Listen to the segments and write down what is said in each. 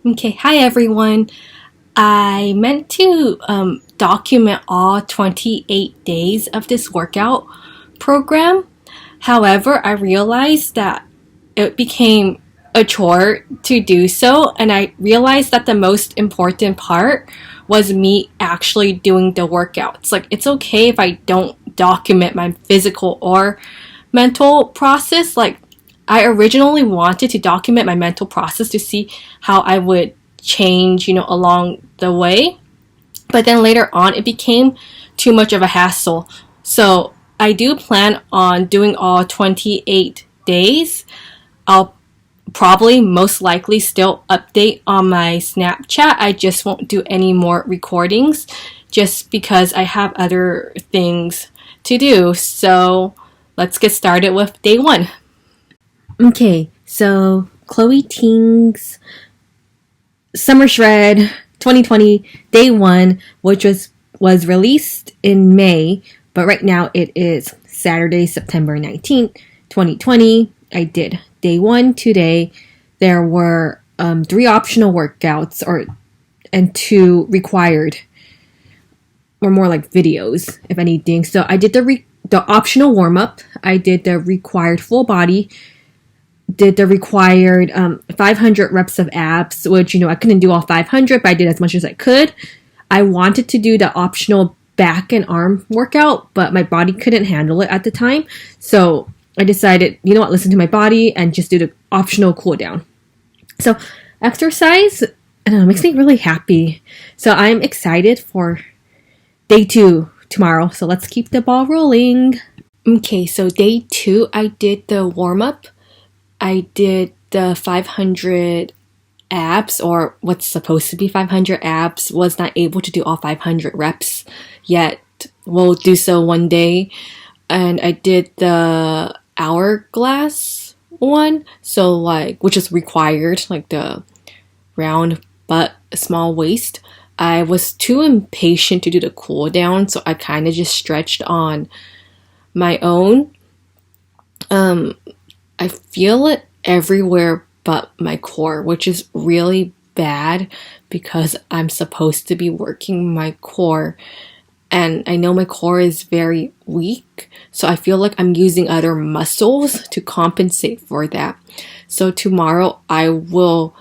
Okay, hi everyone. I meant to document all 28 days of this workout program. However, I realized that it became a chore to do so, and I realized that the most important part was me actually doing the workouts. Like, it's okay if I don't document my physical or mental process. Like, I originally wanted to document my mental process to see how I would change, along the way. But then later on, it became too much of a hassle. So I do plan on doing all 28 days. I'll probably most likely still update on my Snapchat. I just won't do any more recordings just because I have other things to do. So let's get started with day one. Okay, so Chloe Ting's Summer Shred 2020 day one, which was released in May, but right now it is Saturday, September 19th, 2020. I did day one today. There were 3 optional workouts and 2 required, or more like videos, if anything. So I did the optional warm up. I did the required full body. Did the required 500 reps of abs, which, I couldn't do all 500, but I did as much as I could. I wanted to do the optional back and arm workout, but my body couldn't handle it at the time. So I decided, listen to my body and just do the optional cool down. So exercise, I don't know, makes me really happy. So I'm excited for day 2 tomorrow. So let's keep the ball rolling. Okay, so day 2, I did the warm up. I did the 500 abs, or what's supposed to be 500 abs. Was not able to do all 500 reps yet. We'll do so one day. And I did the hourglass one, so which is required, like the round butt, small waist. I was too impatient to do the cool down, so I kind of just stretched on my own. I feel it everywhere but my core, which is really bad because I'm supposed to be working my core. And I know my core is very weak, so I feel like I'm using other muscles to compensate for that. So tomorrow I will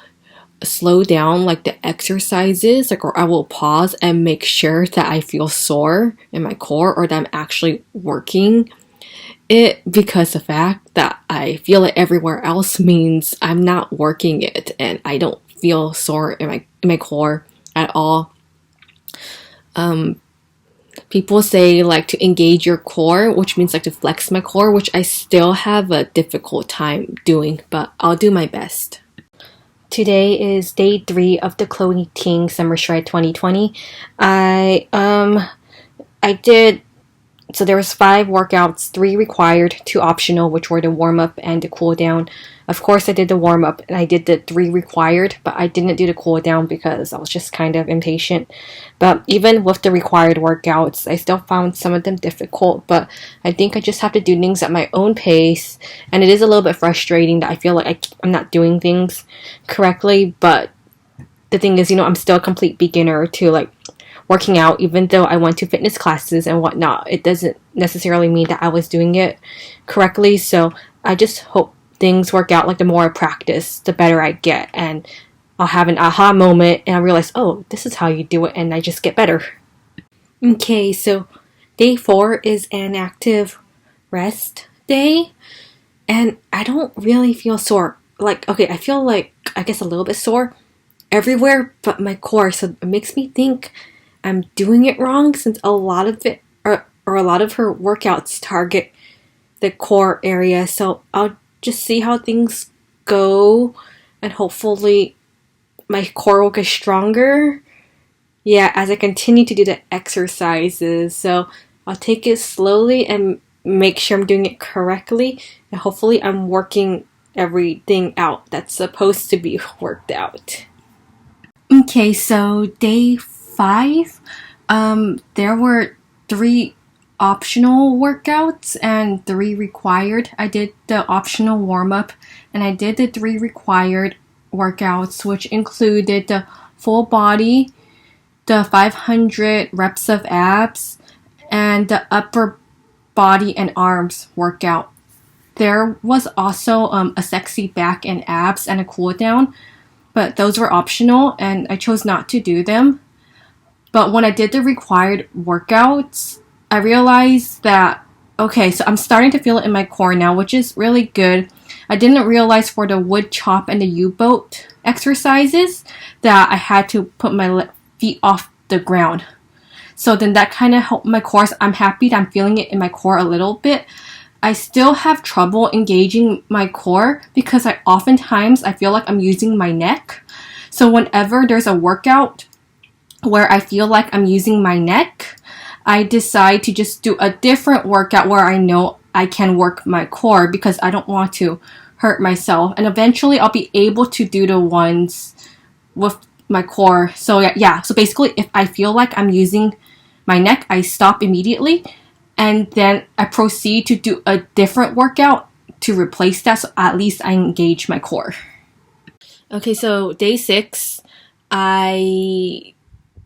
slow down like the exercises, or I will pause and make sure that I feel sore in my core, or that I'm actually working it, because the fact that I feel it everywhere else means I'm not working it, and I don't feel sore in my core at all. People say like to engage your core, which means like to flex my core, which I still have a difficult time doing, but I'll do my best. Today is day 3 of the Chloe Ting Summer Shred 2020. I did. So there was 5 workouts, 3 required, 2 optional, which were the warm-up and the cool-down. Of course, I did the warm-up, and I did the 3 required, but I didn't do the cool-down because I was just kind of impatient. But even with the required workouts, I still found some of them difficult, but I think I just have to do things at my own pace, and it is a little bit frustrating that I feel like I'm not doing things correctly, but the thing is, I'm still a complete beginner to, working out. Even though I went to fitness classes and whatnot, it doesn't necessarily mean that I was doing it correctly. So I just hope things work out. Like, the more I practice, the better I get, and I'll have an aha moment and I realize, oh, this is how you do it, and I just get better. Okay, so day 4 is an active rest day, and I don't really feel sore. I feel like, I guess, a little bit sore everywhere but my core, so it makes me think I'm doing it wrong, since a lot of it, or a lot of her workouts target the core area. So I'll just see how things go, and hopefully my core will get stronger, as I continue to do the exercises. So I'll take it slowly and make sure I'm doing it correctly, and hopefully I'm working everything out that's supposed to be worked out. Okay, so day 5, there were 3 optional workouts and 3 required. I did the optional warm-up, and I did the 3 required workouts, which included the full body, the 500 reps of abs, and the upper body and arms workout. There was also a sexy back and abs and a cool down, but those were optional and I chose not to do them. But when I did the required workouts, I realized that, okay, so I'm starting to feel it in my core now, which is really good. I didn't realize for the wood chop and the U-boat exercises that I had to put my feet off the ground. So then that kind of helped my core. So I'm happy that I'm feeling it in my core a little bit. I still have trouble engaging my core because oftentimes I feel like I'm using my neck. So whenever there's a workout where I feel like I'm using my neck, I decide to just do a different workout where I know I can work my core because I don't want to hurt myself. And eventually I'll be able to do the ones with my core. So yeah. So basically if I feel like I'm using my neck, I stop immediately and then I proceed to do a different workout to replace that, so at least I engage my core. Okay, so day 6, I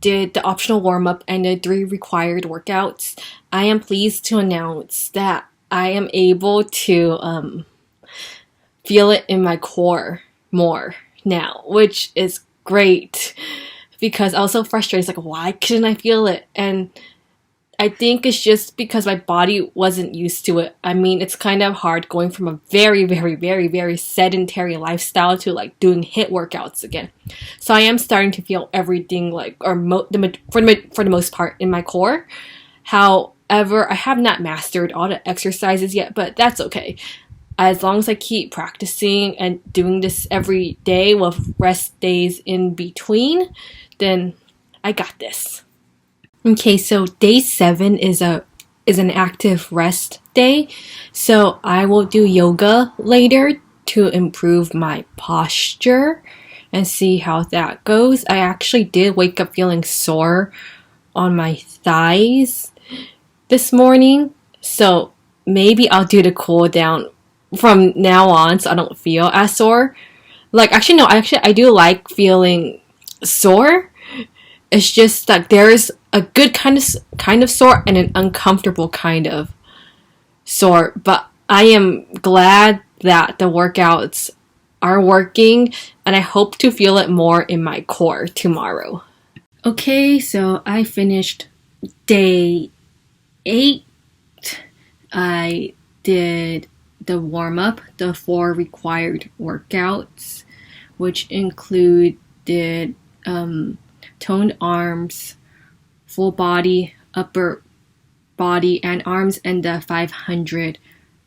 did the optional warm-up and the 3 required workouts. I am pleased to announce that I am able to feel it in my core more now, which is great because I was so frustrated. It's like, why couldn't I feel it? And I think it's just because my body wasn't used to it. I mean, it's kind of hard going from a very, very, very, very sedentary lifestyle to like doing HIIT workouts again. So I am starting to feel everything like, or for the most part in my core. However, I have not mastered all the exercises yet, but that's okay. As long as I keep practicing and doing this every day with rest days in between, then I got this. Okay, so day 7 is an active rest day. So I will do yoga later to improve my posture and see how that goes. I actually did wake up feeling sore on my thighs this morning. So maybe I'll do the cool down from now on so I don't feel as sore. I do like feeling sore. It's just that there's a good kind of sore and an uncomfortable kind of sore. But I am glad that the workouts are working and I hope to feel it more in my core tomorrow. Okay, so I finished day 8. I did the warm-up, the 4 required workouts, which included toned arms, full body, upper body and arms, and the 500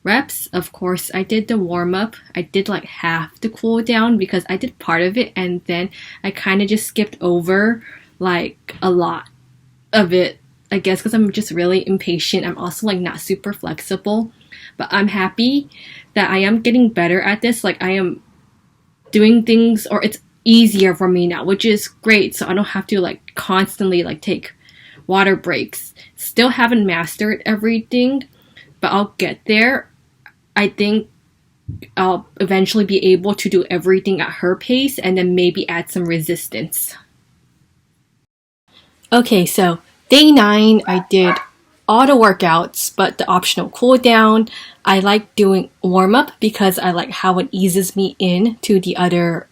reps. Of course, I did the warm-up. I did like half the cool down because I did part of it and then I kind of just skipped over like a lot of it, I guess because I'm just really impatient. I'm also like not super flexible, but I'm happy that I am getting better at this. Like I am doing things, or it's easier for me now, which is great. So I don't have to like constantly like take water breaks. Still haven't mastered everything, but I'll get there. I think I'll eventually be able to do everything at her pace and then maybe add some resistance. Okay, so day 9, I did all the workouts, but the optional cool down. I like doing warm up because I like how it eases me in to the harder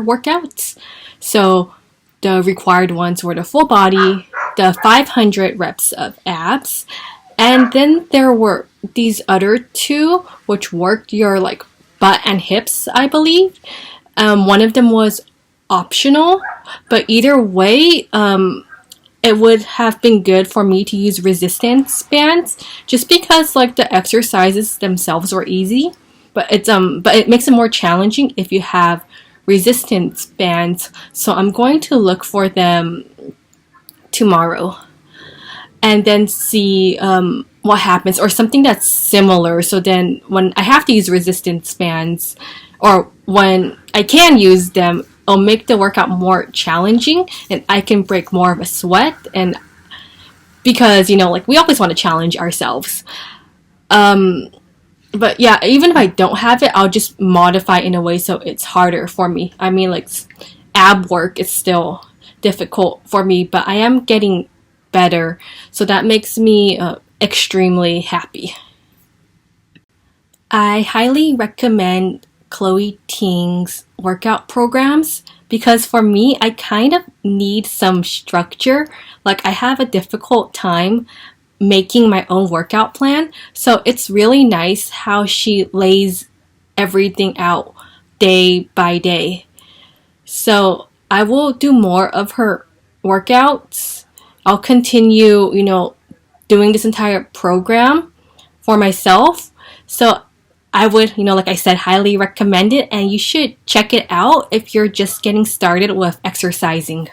workouts. So the required ones were the full body, the 500 reps of abs, and then there were these other 2 which worked your like butt and hips, I believe. One of them was optional, but either way, it would have been good for me to use resistance bands just because like the exercises themselves were easy, but it makes it more challenging if you have resistance bands. So I'm going to look for them tomorrow and then see what happens, or something that's similar. So then when I have to use resistance bands, or when I can use them, it'll make the workout more challenging and I can break more of a sweat. And because, like we always want to challenge ourselves. But yeah, even if I don't have it, I'll just modify in a way so it's harder for me. I mean, like ab work is still difficult for me, but I am getting better. So that makes me extremely happy. I highly recommend Chloe Ting's workout programs because for me, I kind of need some structure. Like, I have a difficult time making my own workout plan. So it's really nice how she lays everything out day by day. So I will do more of her workouts. I'll continue, doing this entire program for myself. So I would, like I said, highly recommend it, and you should check it out if you're just getting started with exercising.